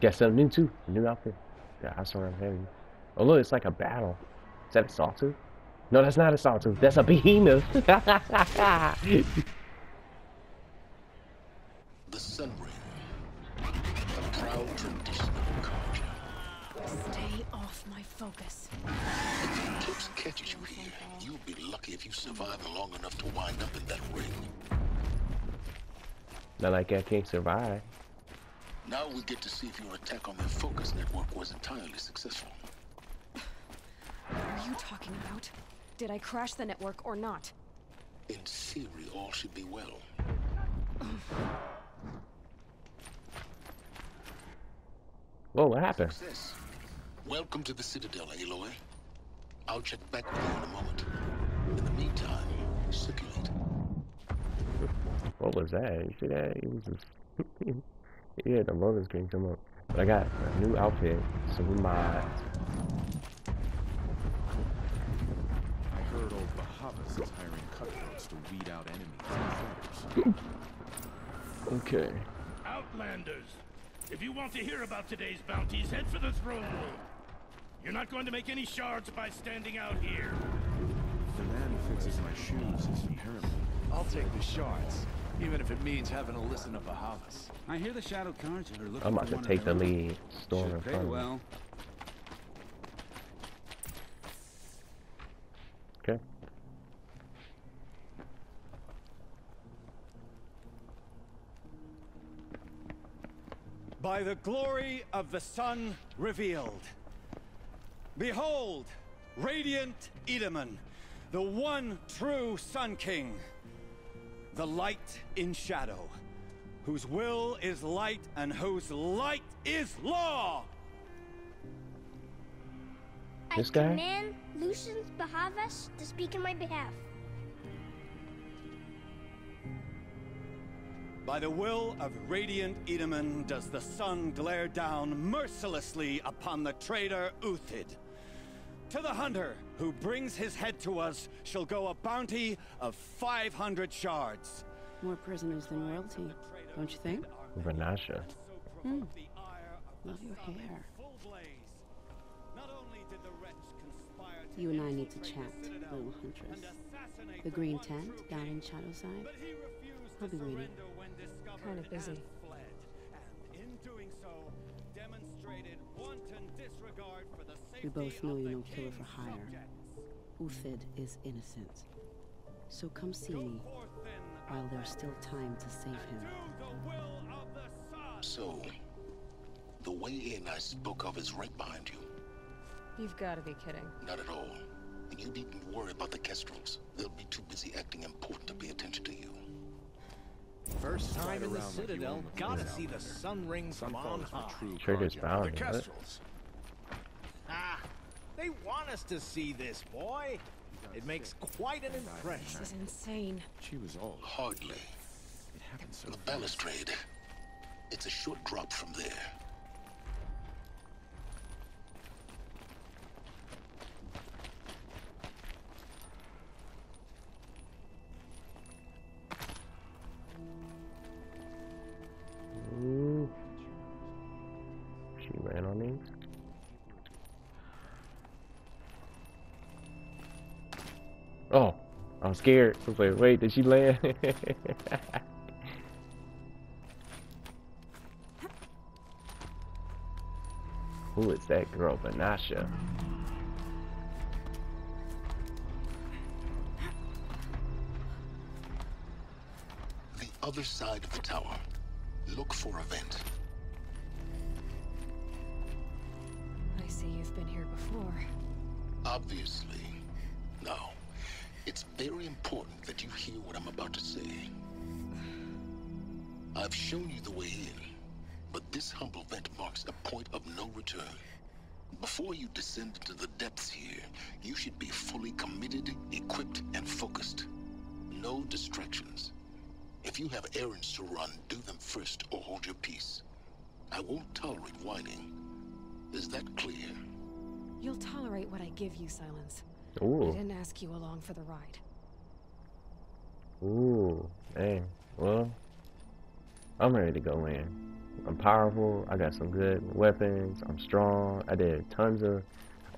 Got something new too. New outfit. Yeah, I saw him heavy. Oh look, it's like a battle. Is that a sawtooth? No, that's not a sawtooth. That's a behemoth. The Sun Ring, a proud tradition of culture. Stay off my focus. If the eclipse catches you here, you'll be lucky if you survive long enough to wind up in that ring. Not like I can't survive. Now we get to see if your attack on their focus network was entirely successful. What are you talking about? Did I crash the network or not? In theory, all should be well. Whoa, what happened? Success. Welcome to the Citadel, Aloy. I'll check back with you in a moment. In the meantime, circulate. What was that? You see that? It was just yeah, the loading screen come up. But I got a new outfit, some new mods. I heard old Bahavas is hiring cutthroats to weed out enemies and traitors. Okay. Outlanders, if you want to hear about today's bounties, head for the throne room. You're not going to make any shards by standing out here. The man who fixes my shoes is apparently... I'll take the shards, even if it means having to listen to Bahavas. I hear the Shadow Cards are looking I'm about for to one take of the their own. lead. Storm in Should pay front of me. well. Okay. By the glory of the sun revealed. Behold, radiant Edaman, the one true Sun King. The light in shadow, whose will is light and whose light is law. This I guy? command Lucius Bahavas to speak in my behalf. By the will of radiant Edaman does the sun glare down mercilessly upon the traitor Uthid. To the hunter who brings his head to us shall go a bounty of 500 shards. More prisoners than royalty, don't you think? Vanasha. Love your hair. You and I need to chat, little huntress. The green tent down in Shadowside. I'll be waiting. Kind of busy. We both know you're no killer for hire. Uthid is innocent. So come see me while there's still time to save him. So, the way in I spoke of is right behind you. You've got to be kidding. Not at all. And you needn't worry about the Kestrels. They'll be too busy acting important to pay attention to you. First time in the around like you Citadel, own the gotta place see out the there. sun ring from on Sunfall is my high. true Trigger's project. bound. The What? Kestrels. Ah, they want us to see this, boy. It makes quite an impression. This is insane. She was old. Hardly. It happened so The fast. balustrade. It's a short drop from there. Ooh. She ran on me. Oh, I'm scared. I was like, wait, did she land? Who is that girl, Vanasha? The other side of the tower. Look for a vent. I see you've been here before. Obviously. Now, it's very important that you hear what I'm about to say. I've shown you the way in, but this humble vent marks a point of no return. Before you descend into the depths here, you should be fully committed, equipped, and focused. No distractions. If you have errands to run, do them first or hold your peace. I won't tolerate whining. Is that clear? You'll tolerate what I give you, Silence. Ooh. I didn't ask you along for the ride. Ooh. Dang. Well, I'm ready to go in. I'm powerful. I got some good weapons. I'm strong. I did tons of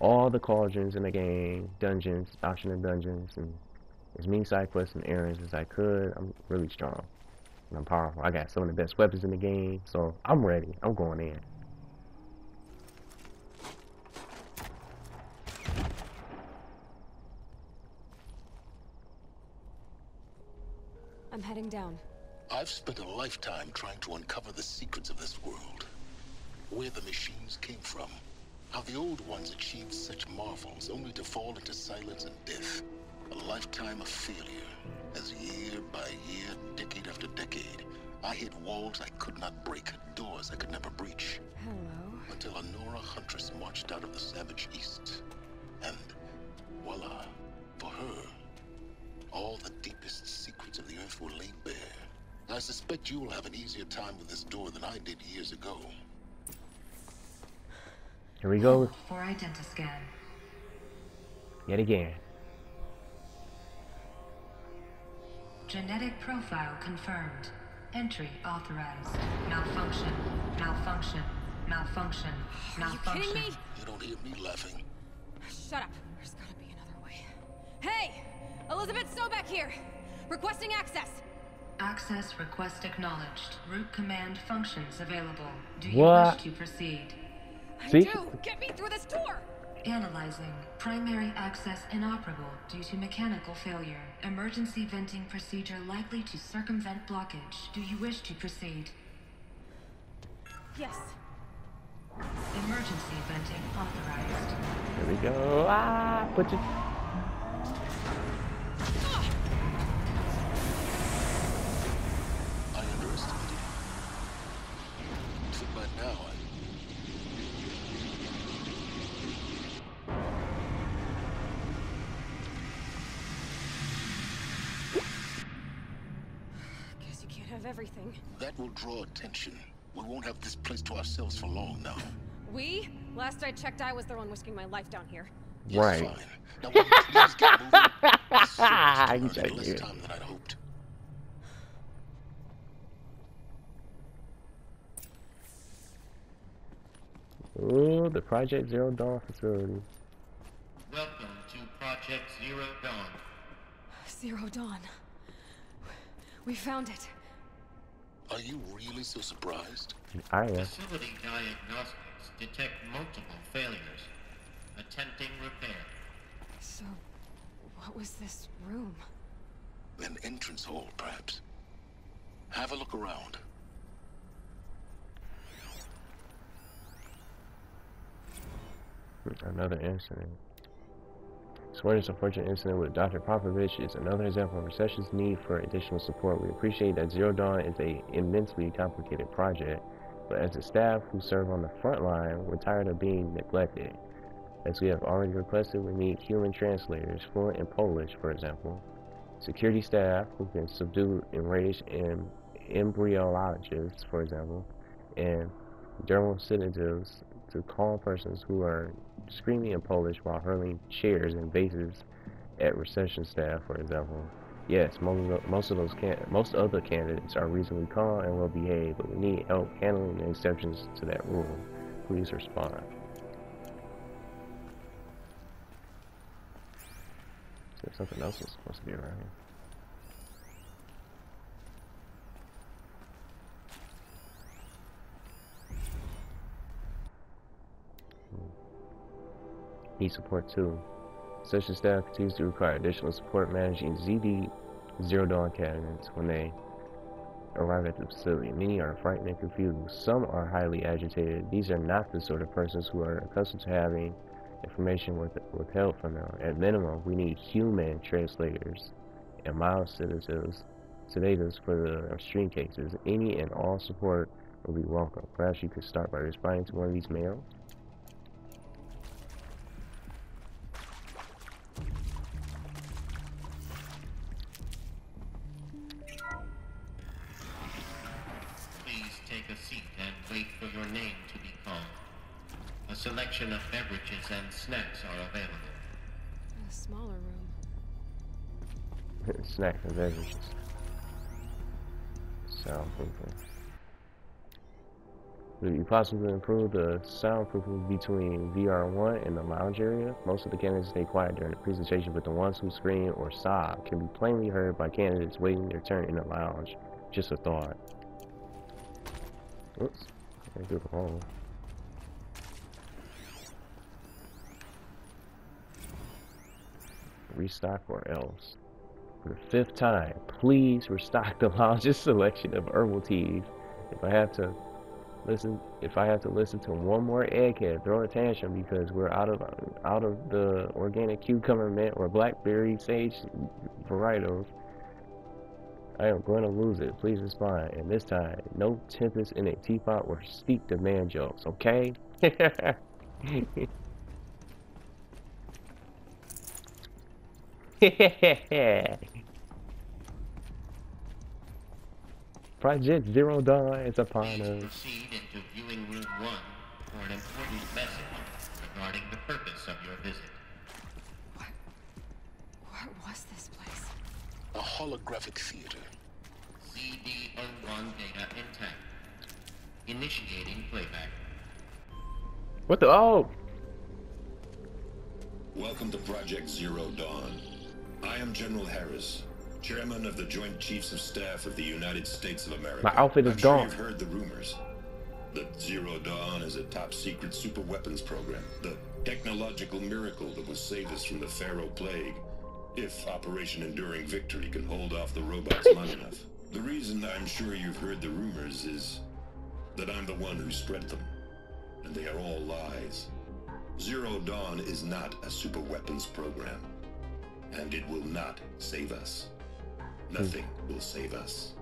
all the cauldrons in the game, dungeons, optional dungeons, and as many side quests and errands as I could. I'm really strong. And I'm powerful. I got some of the best weapons in the game, so I'm ready. I'm going in. I'm heading down. I've spent a lifetime trying to uncover the secrets of this world. Where the machines came from. How the old ones achieved such marvels only to fall into silence and death. A lifetime of failure. As year by year, decade after decade, I hit walls I could not break, doors I could never breach. Hello. Until a Nora huntress marched out of the savage east. And voila, for her, all the deepest secrets of the earth were laid bare. I suspect you will have an easier time with this door than I did years ago. Here we go. For identiscan. Yet again. Genetic profile confirmed. Entry authorized. Malfunction. Malfunction. Malfunction. Malfunction. Are you kidding me? You don't hear me laughing. Shut up. There's gotta be another way. Hey! Elizabeth Sobeck here! Requesting access! Access request acknowledged. Root command functions available. Do you What? wish to proceed? I See? do! Get me through this door! Analyzing. Primary access inoperable due to mechanical failure. Emergency venting procedure likely to circumvent blockage. Do you wish to proceed? Yes. Emergency venting authorized. Here we go. Ah, put your... I underestimated you. So by now, Guess you can't have everything. that will draw attention. We won't have this place to ourselves for long now. We? Last I checked, I was the one risking my life down here. Yes, Right. fine. Now, will you please get moving? This service You turned in less joking. time than I'd hoped. Ooh, the Project Zero Dawn facility. Welcome to Project Zero Dawn. Zero Dawn. We found it. Are you really so surprised? I am. Facility diagnostics detect multiple failures. Attempting repair. So, what was this room? An entrance hall, perhaps. Have a look around. Another incident. Swear's unfortunate incident with Dr. Popovich is another example of Recession's need for additional support. We appreciate that Zero Dawn is an immensely complicated project, but as a staff who serve on the front line, we're tired of being neglected. As we have already requested, we need human translators, fluent in Polish, for example, security staff who can subdue enraged embryologists, for example, and dermal sedatives to calm persons who are screaming in Polish while hurling chairs and vases at reception staff, for example. Yes, most of the candidates are reasonably calm and well behaved, but we need help handling the exceptions to that rule. Please respond. There's something else that's supposed to be around here. Need support too. Session staff continues to require additional support managing ZD Zero Dawn candidates when they arrive at the facility. Many are frightened and confused. Some are highly agitated. These are not the sort of persons who are accustomed to having information withheld from them. At minimum, we need human translators and mild sedatives for the extreme cases. Any and all support will be welcome. Perhaps you could start by responding to one of these mails. Please take a seat and wait for your name to be called. A selection of beverages and snacks are available. A smaller room. Snacks and beverages. Sound Would it be possible to improve the soundproofing between VR1 and the lounge area? Most of the candidates stay quiet during the presentation, but the ones who scream or sob can be plainly heard by candidates waiting their turn in the lounge. Just a thought. Oops. I do the hole. Restock or else. For the 5th time, please restock the lounge's selection of herbal teas. If I have to listen to one more egghead throw a tantrum because we're out of the organic cucumber mint or blackberry sage varietals, I am going to lose it. Please respond. And this time, no tempest in a teapot or steep demand jokes, okay? Project Zero Dawn is upon us. Proceed into viewing room 1 for an important message regarding the purpose of your visit. What was this place? A holographic theater. CD01 data intact. Initiating playback. What the? Oh! Welcome to Project Zero Dawn. I am General Harris, Chairman of the Joint Chiefs of Staff of the United States of America. My outfit is I'm sure gone. You've heard the rumors that Zero Dawn is a top-secret super weapons program, the technological miracle that will save us from the Pharaoh Plague, if Operation Enduring Victory can hold off the robots long enough. The reason I'm sure you've heard the rumors is that I'm the one who spread them, and they are all lies. Zero Dawn is not a super weapons program, and it will not save us. Nothing will save us.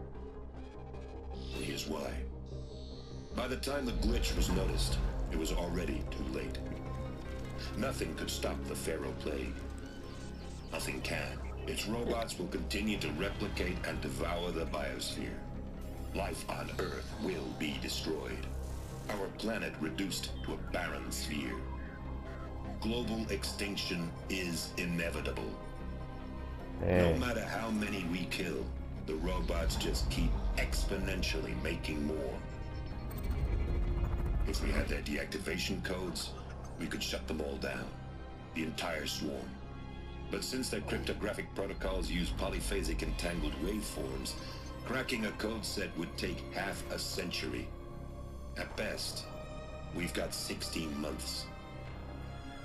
And here's why. By the time the glitch was noticed, it was already too late. Nothing could stop the Pharaoh Plague. Nothing can. Its robots will continue to replicate and devour the biosphere. Life on Earth will be destroyed. Our planet reduced to a barren sphere. Global extinction is inevitable. No matter how many we kill, the robots just keep exponentially making more. If we had their deactivation codes, we could shut them all down. The entire swarm. But since their cryptographic protocols use polyphasic entangled waveforms, cracking a code set would take half a century. At best, we've got 16 months.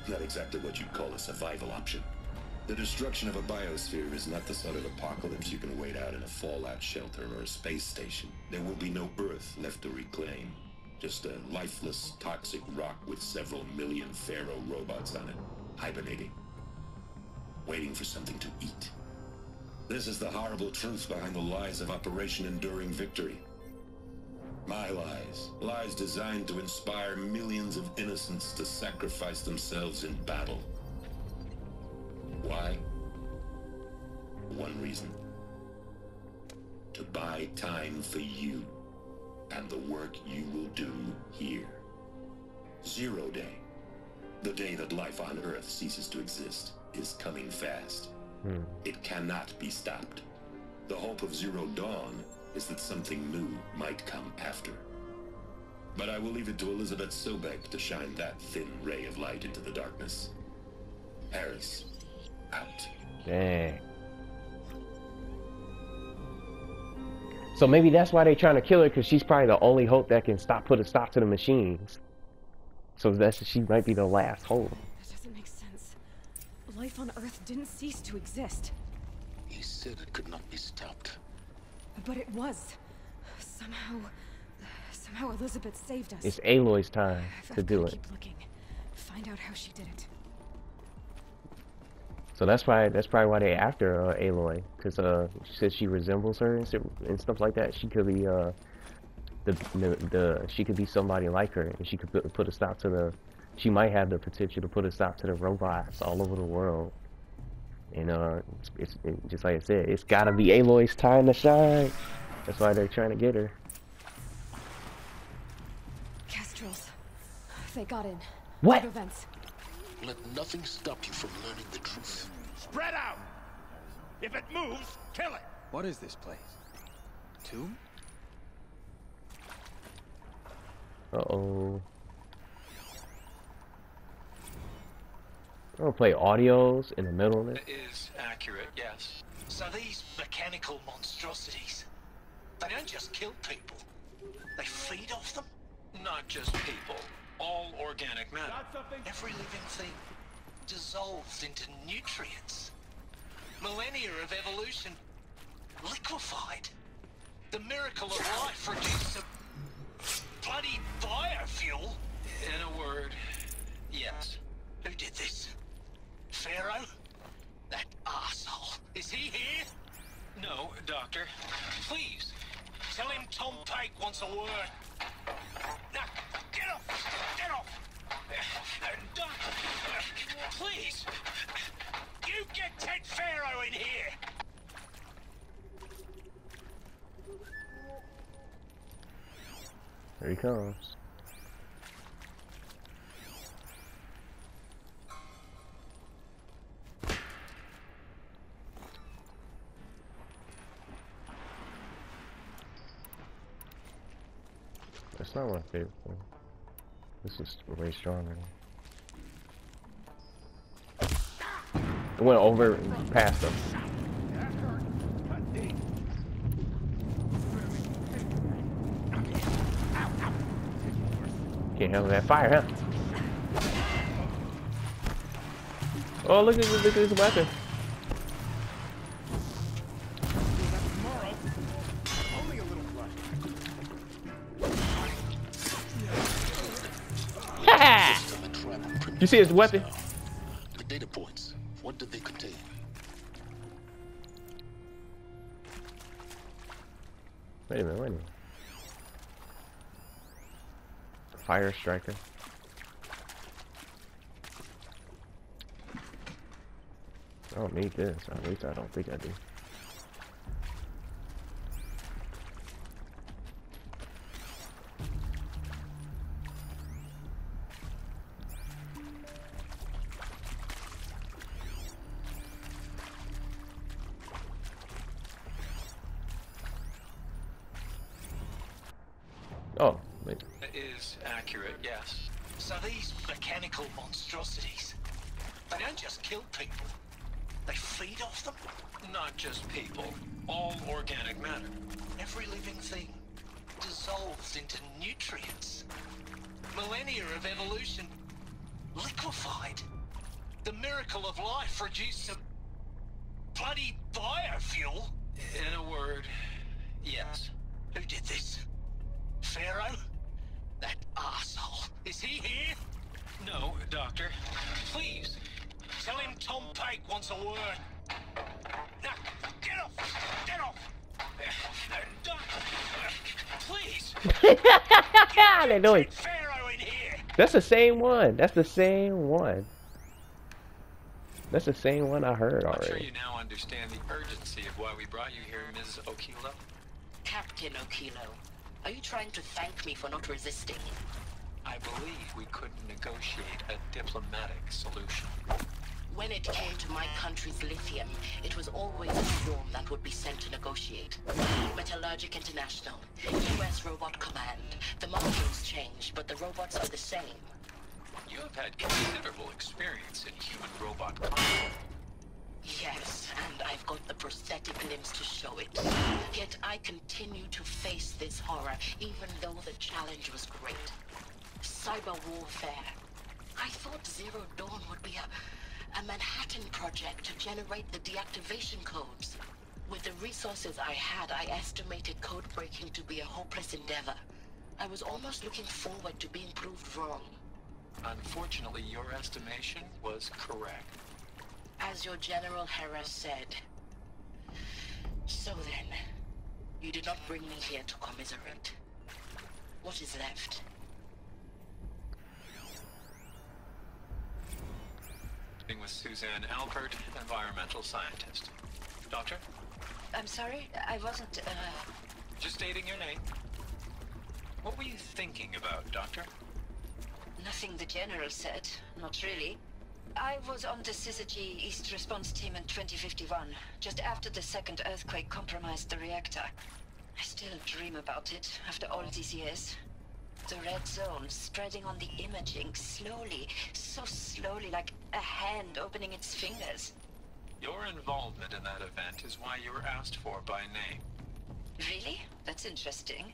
Not exactly what you'd call a survival option. The destruction of a biosphere is not the sort of apocalypse you can wait out in a fallout shelter or a space station. There will be no Earth left to reclaim. Just a lifeless, toxic rock with several million Pharaoh robots on it, hibernating, waiting for something to eat. This is the horrible truth behind the lies of Operation Enduring Victory. My lies. Lies designed to inspire millions of innocents to sacrifice themselves in battle. Why? One reason. To buy time for you and the work you will do here. Zero Day, the day that life on Earth ceases to exist, is coming fast. It cannot be stopped. The hope of Zero Dawn is that something new might come after. But I will leave it to Elizabeth Sobek to shine that thin ray of light into the darkness. Harris, out. Dang. So maybe that's why they're trying to kill her, because she's probably the only hope that can put a stop to the machines. So she might be the last hope. That doesn't make sense. Life on Earth didn't cease to exist. He said it could not be stopped. But it was. Somehow Elizabeth saved us. It's Aloy's time to do it. Keep looking. Find out how she did it. So that's probably why they after Aloy, because since she resembles her and stuff like that, she could be she could be somebody like her, and she could put a stop to she might have the potential to put a stop to the robots all over the world. And it's just like I said, it's gotta be Aloy's time to shine. That's why they're trying to get her. Kestrels. They got in. What? Events. Let nothing stop you from learning the truth. Spread out! If it moves, kill it! What is this place? Tomb? Uh-oh. I'm gonna play audios in the middle of it. Is accurate, yes. So these mechanical monstrosities, they don't just kill people, they feed off them? Not just people, all organic matter. Every living thing dissolved into nutrients. Millennia of evolution liquefied. The miracle of life reduced to bloody biofuel. In a word, yes. Who did this? Pharaoh? That arsehole. Is he here? No, Doctor. Please, tell him Tom Pate wants a word. Now, get off! Get off! Doctor, please! You get Ted Pharaoh in here! Here he comes. That's not my favorite thing. This is way stronger. It went over and past him. Can't handle that fire, huh? Oh, look at this weapon. You see his weapon? The data points, what did they contain? Wait a minute. Fire striker. I don't need this. At least I don't think I do. Oh, wait. Is accurate, yes. So these mechanical monstrosities, they don't just kill people, they feed off them? Not just people, all organic matter. Every living thing dissolved into nutrients. Millennia of evolution liquefied. The miracle of life reduced to bloody biofuel. In a word, yes. Who did this? Pharaoh? That arsehole. Is he here? No, Doctor. Please, tell him Tom Pate wants a word. Now, get off! Get off! Doctor, please! They're doing. Pharaoh in here! That's the same one. That's the same one. That's the same one I heard already. I'm sure you now understand the urgency of why we brought you here, Ms. Okilo. Captain Okilo. Are you trying to thank me for not resisting? I believe we couldn't negotiate a diplomatic solution. When it came to my country's lithium, it was always a storm that would be sent to negotiate. Metallurgic International, US Robot Command. The molecules change, but the robots are the same. You have had considerable experience in human-robot combat. Yes, and I've got the prosthetic limbs to show it. Yet I continue to face this horror, even though the challenge was great. Cyber warfare. I thought Zero Dawn would be a Manhattan project to generate the deactivation codes. With the resources I had, I estimated code breaking to be a hopeless endeavor. I was almost looking forward to being proved wrong. Unfortunately, your estimation was correct. As your General Hera said. So then, you did not bring me here to commiserate. What is left? With Suzanne Alpert, environmental scientist. Doctor? I'm sorry, I wasn't, Just stating your name. What were you thinking about, Doctor? Nothing the General said, not really. I was on the Syzygy East Response Team in 2051, just after the second earthquake compromised the reactor. I still dream about it, after all these years. The red zone spreading on the imaging slowly, so slowly, like a hand opening its fingers. Your involvement in that event is why you were asked for by name. Really? That's interesting.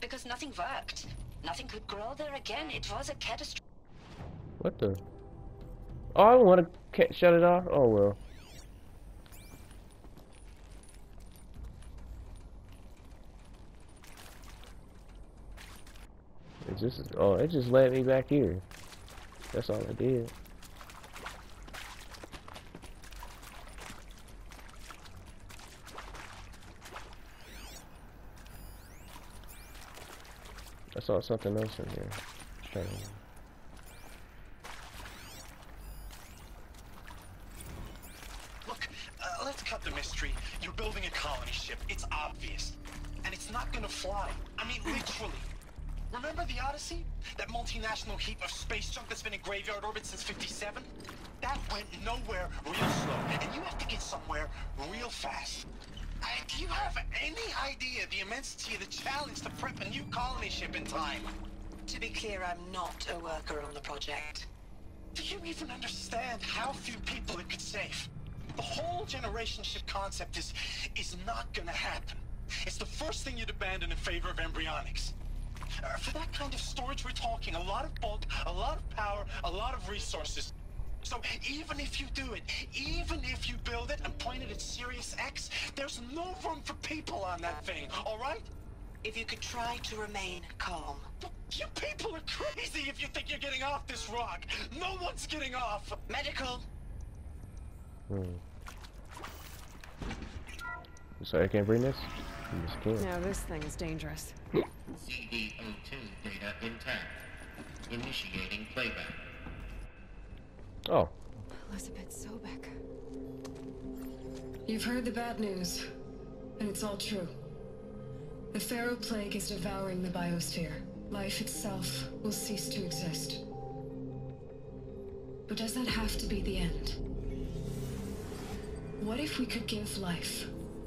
Because nothing worked. Nothing could grow there again. It was a catastrophe. What the? Oh, I don't want to shut it off. Oh well. It just, oh, it just led me back here. That's all I did. I saw something else in here. Look, let's cut the mystery. You're building a colony ship. It's obvious. And it's not gonna fly. I mean, literally. Remember the Odyssey? That multinational heap of space junk that's been in graveyard orbit since '57? That went nowhere real slow. And you have to get somewhere real fast. Do you have any idea the immensity of the challenge to prep a new colony ship in time? To be clear, I'm not a worker on the project. Do you even understand how few people it could save? The whole generation ship concept is not gonna happen. It's the first thing you'd abandon in favor of embryonics. For that kind of storage, we're talking a lot of bulk, a lot of power, a lot of resources. So even if you do it, even if you build it and point it at Sirius X, there's no room for people on that thing, all right? If you could try to remain calm. You people are crazy if you think you're getting off this rock. No one's getting off. Medical. So I can't bring this? You just can't. Now this thing is dangerous. CD02 data intact. Initiating playback. Oh. Elizabeth Sobek. You've heard the bad news, and it's all true. The Pharaoh Plague is devouring the biosphere. Life itself will cease to exist. But does that have to be the end? What if we could give life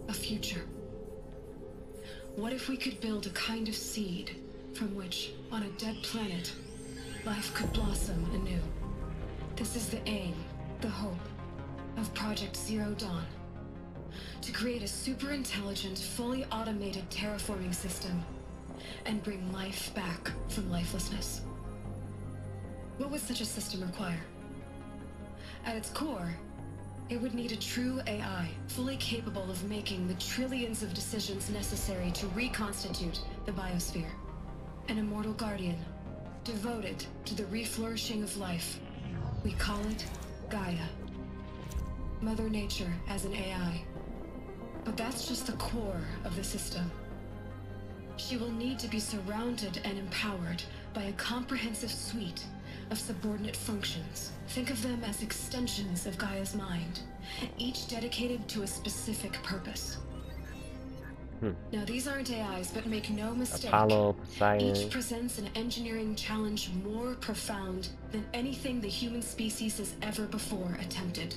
a future? What if we could build a kind of seed from which, on a dead planet, life could blossom anew? This is the aim, the hope, of Project Zero Dawn. To create a super-intelligent, fully automated terraforming system and bring life back from lifelessness. What would such a system require? At its core, it would need a true AI, fully capable of making the trillions of decisions necessary to reconstitute the biosphere. An immortal guardian, devoted to the reflourishing of life. We call it Gaia. Mother Nature as an AI. But that's just the core of the system. She will need to be surrounded and empowered by a comprehensive suite of subordinate functions. Think of them as extensions of Gaia's mind, each dedicated to a specific purpose. Now these aren't AIs, but make no mistake, Apollo, Poseidon. Each presents an engineering challenge more profound than anything the human species has ever before attempted.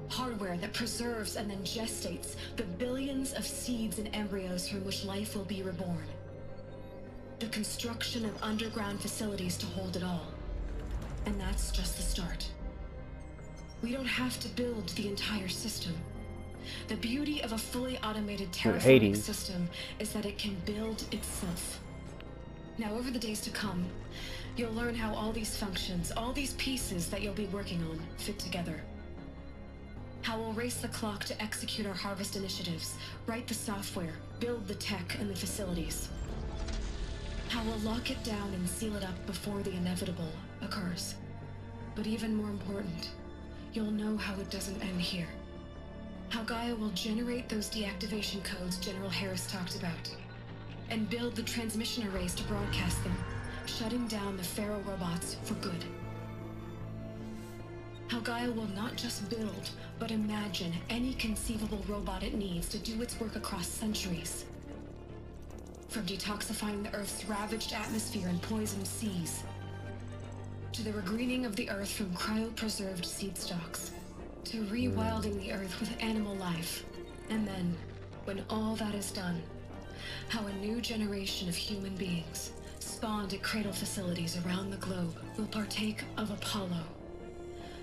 Hardware that preserves and then gestates the billions of seeds and embryos from which life will be reborn. The construction of underground facilities to hold it all. And that's just the start. We don't have to build the entire system. The beauty of a fully automated terraforming system is that it can build itself. Now, over the days to come, you'll learn how all these functions, all these pieces that you'll be working on, fit together. How we'll race the clock to execute our harvest initiatives, write the software, build the tech and the facilities. How we'll lock it down and seal it up before the inevitable occurs. But even more important, you'll know how it doesn't end here. How Gaia will generate those deactivation codes General Harris talked about, and build the transmission arrays to broadcast them, shutting down the Pharaoh robots for good. How Gaia will not just build, but imagine any conceivable robot it needs to do its work across centuries. From detoxifying the Earth's ravaged atmosphere and poisoned seas, to the regreening of the Earth from cryopreserved seed stalks, to rewilding the Earth with animal life. And then, when all that is done, how a new generation of human beings, spawned at cradle facilities around the globe will partake of Apollo,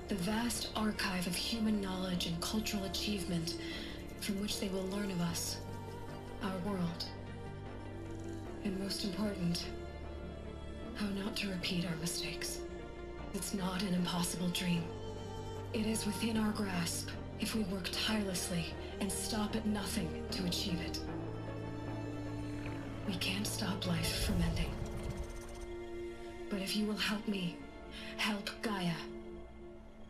the vast archive of human knowledge and cultural achievement from which they will learn of us, our world, and most important, how not to repeat our mistakes. It's not an impossible dream. It is within our grasp if we work tirelessly and stop at nothing to achieve it. We can't stop life from ending. But if you will help me, help Gaia,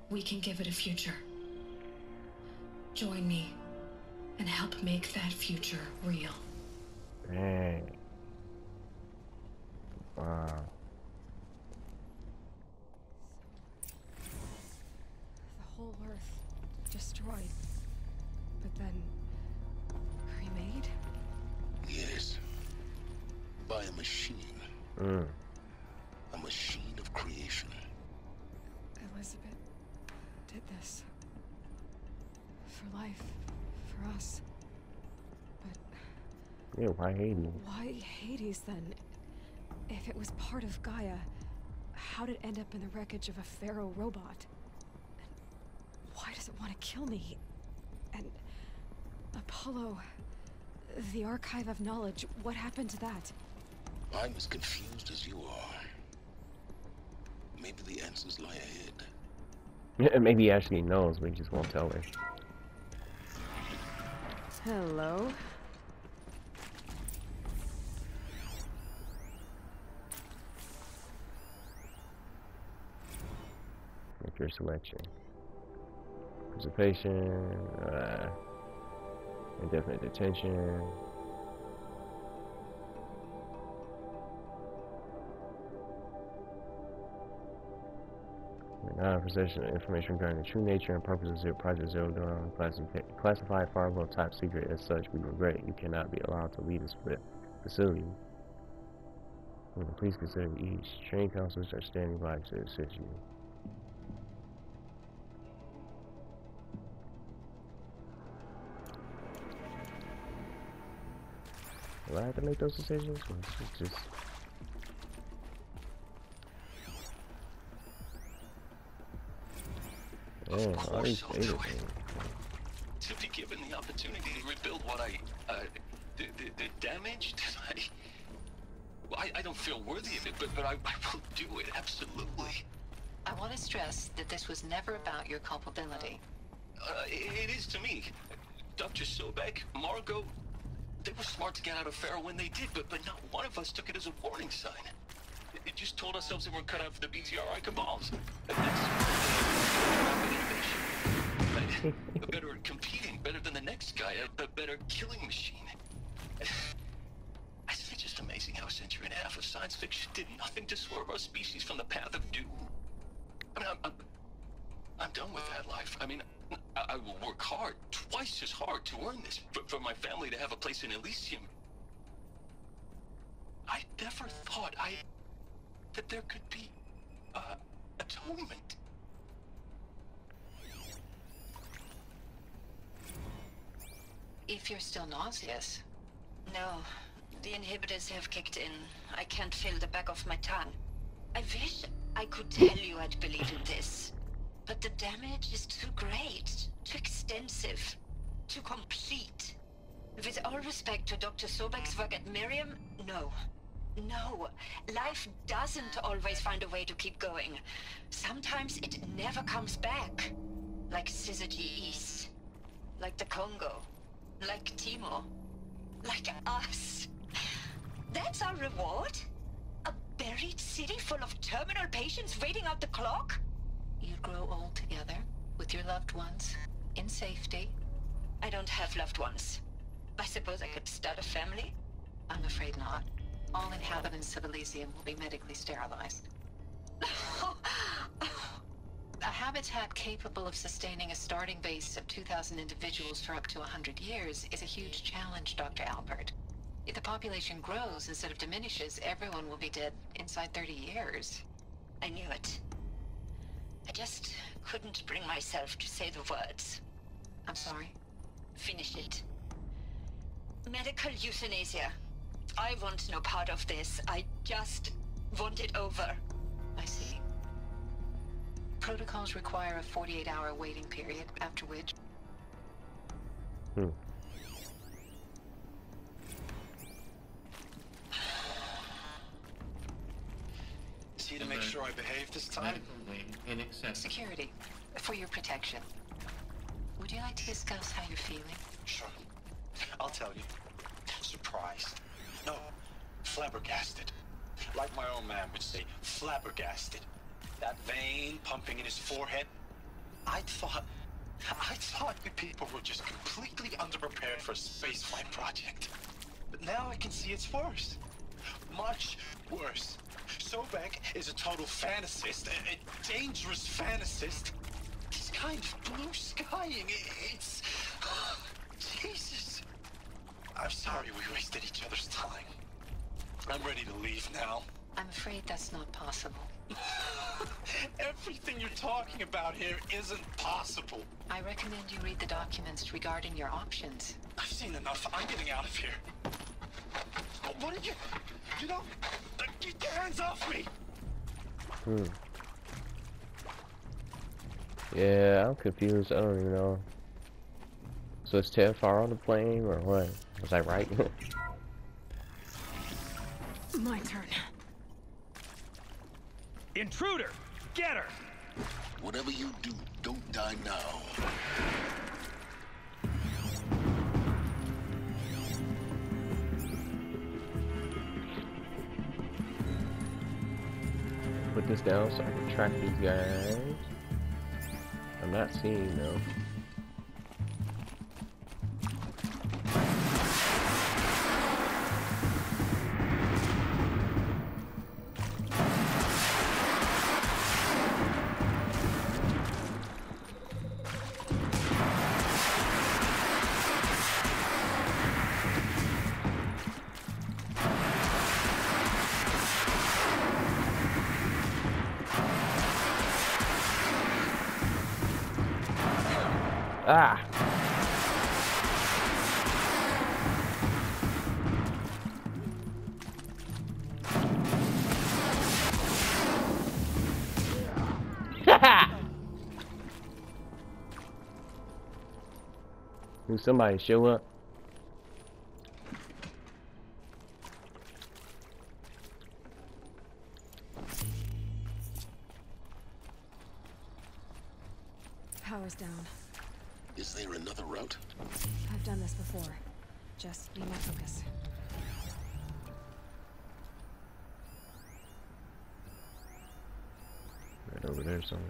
we can give it a future. Join me and help make that future real. Dang. Wow. The whole Earth destroyed, but then remade? Yes. By a machine. A machine of creation. Elizabeth did this. For life. For us. But... Yeah, why Hades? Why Hades, then? If it was part of Gaia, how did it end up in the wreckage of a Pharaoh robot? And why does it want to kill me? And... Apollo... The Archive of Knowledge, what happened to that? I'm as confused as you are. Maybe the answers lie ahead. Yeah, maybe he actually knows, but he just won't tell her. Hello? Make your selection. Participation, indefinite detention. Possession of information regarding the true nature and purpose of Project Zero Dawn, classified far below top secret. As such, we regret you cannot be allowed to lead this facility. Please consider each. Training counselors are standing by to assist you. Do I have to make those decisions? Or it's just... Of course I'll do it. To be given the opportunity to rebuild what the damage that I don't feel worthy of it, but I will do it, absolutely. I want to stress that this was never about your culpability. It is to me. Dr. Sobek, Margot, they were smart to get out of Pharaoh when they did, but not one of us took it as a warning sign. It just told ourselves that we're cut out for the BTRI cabals. Better at competing, better than the next guy, a better killing machine. It's just amazing how a century and a half of science fiction did nothing to swerve our species from the path of doom. I mean, I'm done with that life. I mean, I will work hard, twice as hard to earn this, for my family to have a place in Elysium. I never thought that there could be, atonement. If you're still nauseous. No, the inhibitors have kicked in. I can't feel the back of my tongue. I wish I could tell you I'd believe in this. But the damage is too great, too extensive, too complete. With all respect to Dr. Sobek's work at Miriam, no. No, life doesn't always find a way to keep going. Sometimes it never comes back. Like Syzygy East. Like the Congo. Like Timo. Like us. That's our reward? A buried city full of terminal patients waiting out the clock? You grow old together, with your loved ones, in safety. I don't have loved ones. I suppose I could start a family? I'm afraid not. All inhabitants of Elysium will be medically sterilized. A habitat capable of sustaining a starting base of 2,000 individuals for up to 100 years is a huge challenge, Dr. Albert. If the population grows instead of diminishes, everyone will be dead inside 30 years. I knew it. I just couldn't bring myself to say the words. I'm sorry. Finish it. Medical euthanasia. I want no part of this. I just want it over. I see. Protocols require a 48-hour waiting period, after which... See to make sure I behave this time? Security, for your protection. Would you like to discuss how you're feeling? Sure. I'll tell you. Surprised. No, flabbergasted. Like my old man would say, flabbergasted. That vein pumping in his forehead. I thought you people were just completely underprepared for a spaceflight project. But now I can see it's worse. Much worse. Sobek is a total fantasist, a dangerous fantasist. This kind of blue skying, it's... Jesus. I'm sorry we wasted each other's time. I'm ready to leave now. I'm afraid that's not possible. Everything you're talking about here isn't possible. I recommend you read the documents regarding your options. I've seen enough. I'm getting out of here. What did you... You know... Get your hands off me! Yeah, I'm confused. I don't even know. So is Ted far on the plane or what? Was I right? My turn. Intruder! Get her! Whatever you do, don't die now. Put this down so I can track these guys. I'm not seeing though. Ah! Did somebody show up? Power's down. Is there another route? I've done this before. Just need my focus. Right over there somewhere.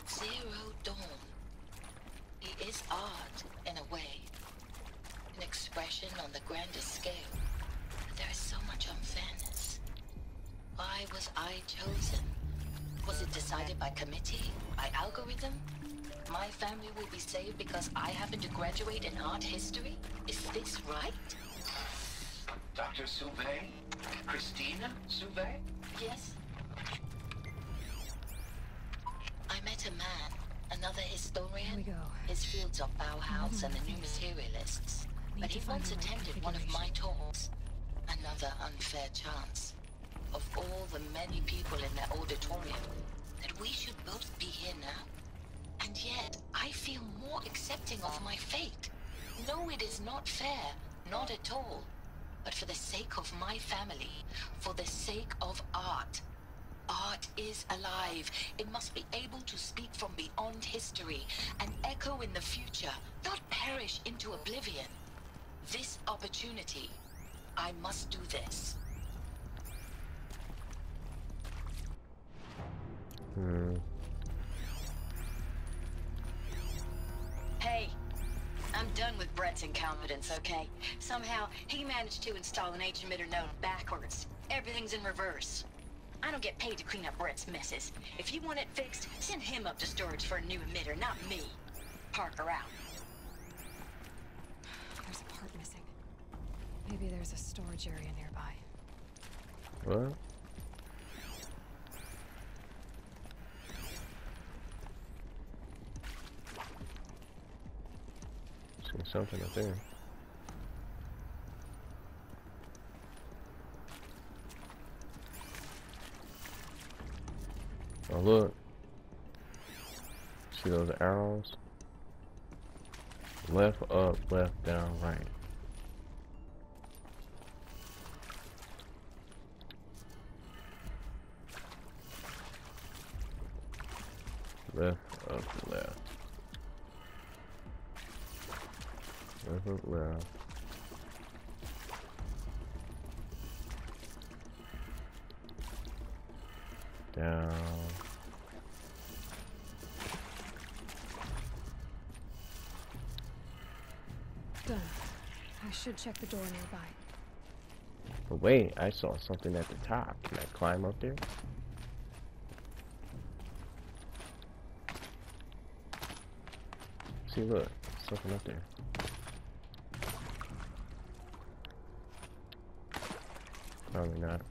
Zero Dawn. It is art, in a way. An expression on the grandest scale. There is so much unfairness. Why was I chosen? Was it decided by committee? By algorithm? My family will be saved because I happen to graduate in art history? Is this right? Dr. Sauvé? Christina Sauvé? Yes. I met a man, another historian. Here we go. His fields are Bauhaus and the new materialists. But he once attended one of my talks. Another unfair chance. Of all the many people in that auditorium, that we should both be here now. And yet, I feel more accepting of my fate. No, it is not fair. Not at all. But for the sake of my family, for the sake of art. Art is alive. It must be able to speak from beyond history and echo in the future, not perish into oblivion. This opportunity, I must do this. Hey, I'm done with Brett's incompetence, okay? Somehow, he managed to install an H-emitter node backwards. Everything's in reverse. I don't get paid to clean up Brett's messes. If you want it fixed, send him up to storage for a new emitter, not me. Parker out. There's a part missing. Maybe there's a storage area nearby. What? something up there. Oh look. See those arrows? Left, up, left, down, right. Left, up, left. Left, up, left. Down. Done. I should check the door nearby. But wait, I saw something at the top. Can I climb up there? See, look, something up there. Probably not.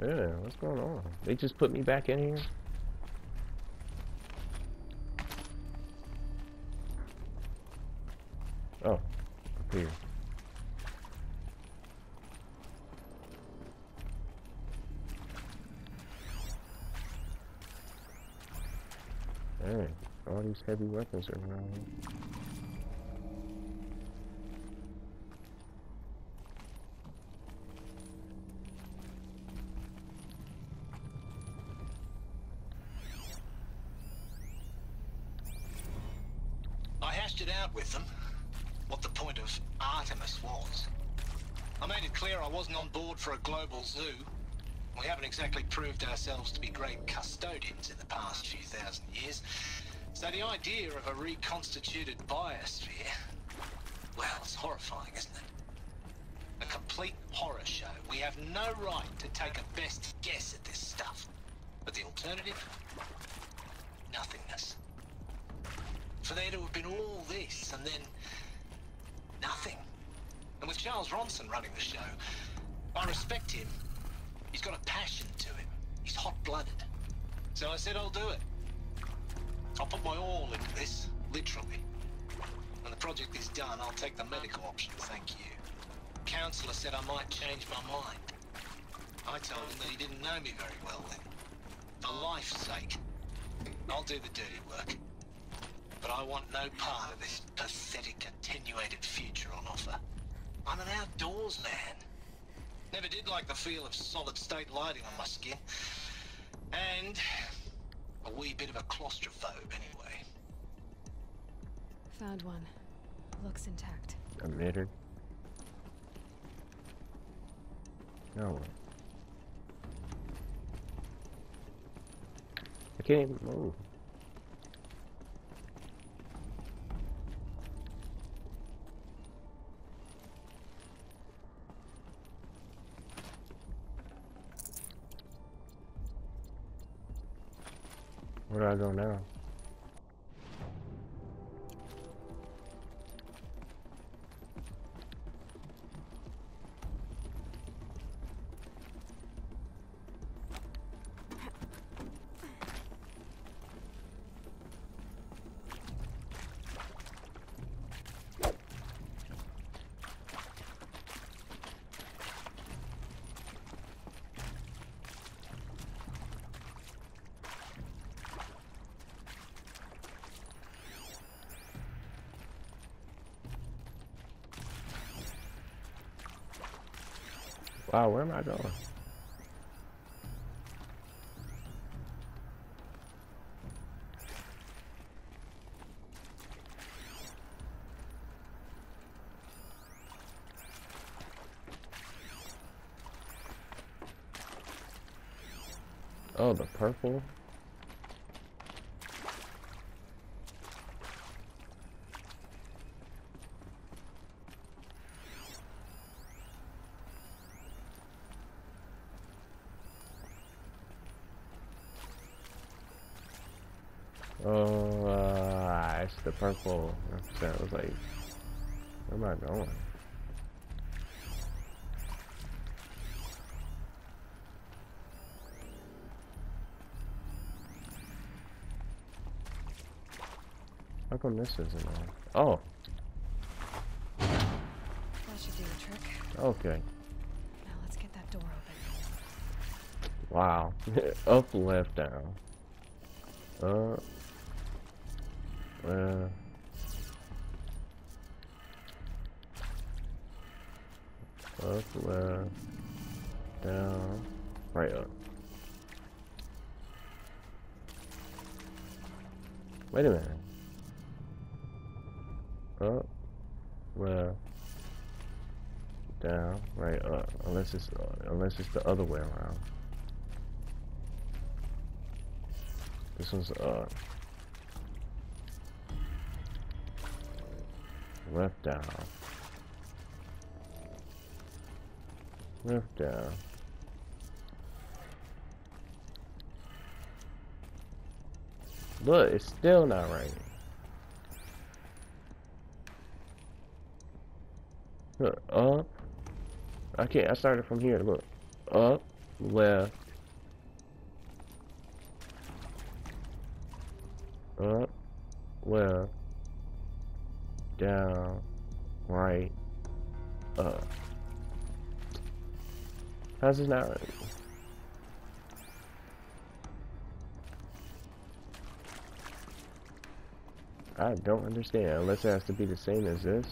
Yeah, what's going on? They just put me back in here? Oh, up here. Dang, all these heavy weapons are around here. I hashed it out with them, what the point of Artemis was. I made it clear I wasn't on board for a global zoo. We haven't exactly proved ourselves to be great custodians in the past few thousand years. So the idea of a reconstituted biosphere, well, it's horrifying, isn't it? A complete horror show. We have no right to take a best guess at this stuff. But the alternative? Nothingness. For there to have been all this, and then nothing. And with Charles Ronson running the show, I respect him. He's got a passion to him. He's hot-blooded. So I said I'll do it. I'll put my all into this, literally. When the project is done, I'll take the medical option, thank you. Counselor said I might change my mind. I told him that he didn't know me very well then. For life's sake, I'll do the dirty work. But I want no part of this pathetic, attenuated future on offer. I'm an outdoors man. Never did like the feel of solid-state lighting on my skin. And a wee bit of a claustrophobe, anyway. Found one. Looks intact. Emitter. No. I can't even move. Where do I go now? Wow, where am I going? Oh, the purple That's the purple. So I was like, where am I going? How come this isn't on? Oh. That should do the trick. Okay. Now let's get that door open. Wow. Up, left, down. Up, left, down, right, up. Wait a minute. Up, left, down, right, up. Unless it's the other way around. This one's up. Left, down. Left, down. Look, it's still not right. Look, up. I started from here. Look. Up, left. Up, left. Down, right, up. How's this not right? I don't understand, unless it has to be the same as this.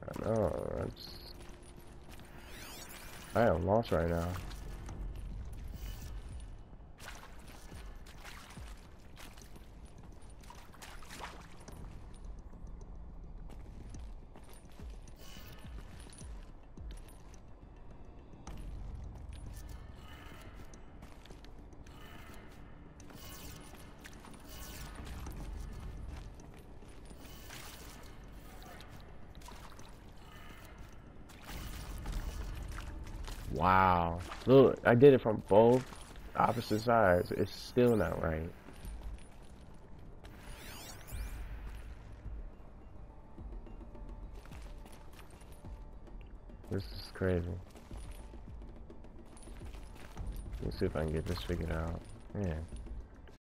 I know, I am lost right now. Wow. Look, I did it from both opposite sides. It's still not right. This is crazy. Let's see if I can get this figured out. Man.